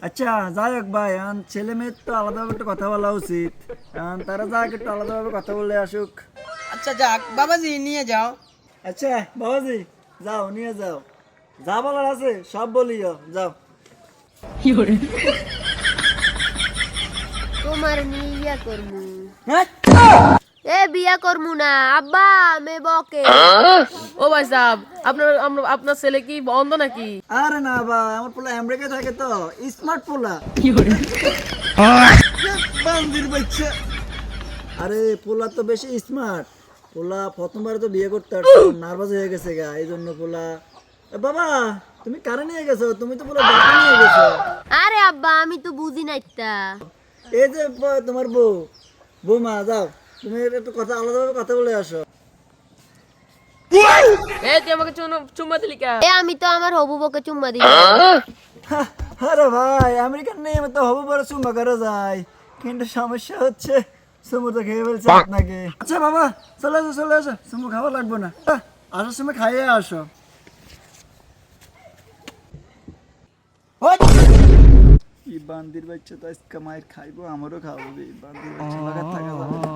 আচ্ছা যাই হোক ভাই ছেলে মেয়ের তো আলাদাভাবে একটা কথা বলা উচিত। তারা যাক একটু আলাদাভাবে কথা বলে আসুক। আচ্ছা যাক বাবাজি নিয়ে যাও। আচ্ছা বাবাজি যাও নিয়ে যাও, যা বলার আছে সব বলিও, যাও। তোমার নিয়ে ইয়া করমু। হ্যাঁ? এ বিয়া করমু না আব্বা মে বকে। ও ভাই সাহেব, আপনার ছেলে কি অন্ধ নাকি? আরে না ভাই, আমার পোলা আমেরিকায় থাকে তো, স্মার্ট পোলা। বান্দির বাচ্চা। আরে পোলা তো বেশি স্মার্ট। পোলা প্রথমবার তো বিয়ে করতে নার্ভাস হয়ে গেছে গা, এই জন্য পোলা। বাবা তুমি কারে নিয়ে গেছো? তুমি তো পোলা ডাকা নিয়ে গেছো। আরে আব্বা আমি তো বুঝি নাইতা। এই যে তোমার বৌমা, যাও তুমি একটু কথা আলাদাভাবে কথা বলে আসো। এই তুই আমাকে চুম্মা দিলি কে? এ আমি তো আমার হবু বকে চুম্মা দিই। আরে ভাই আমেরিকান নিয়ে তো হবু বড় চুম্বা করা যায়, কিন্তু সমস্যা হচ্ছে চুমু তো খেয়ে ফেলছে আপনাকে। আচ্ছা বাবা চলে আসো চলে আসো, চুমু খাওয়া লাগবে না, আসার সময় খাইয়ে আসো। কি বান্দির বাচ্চা তো আজকে মায়ের খাইবো, আমারও খাওয়াবে। বান্দির বাচ্চা লাগার থাকা যাবে না।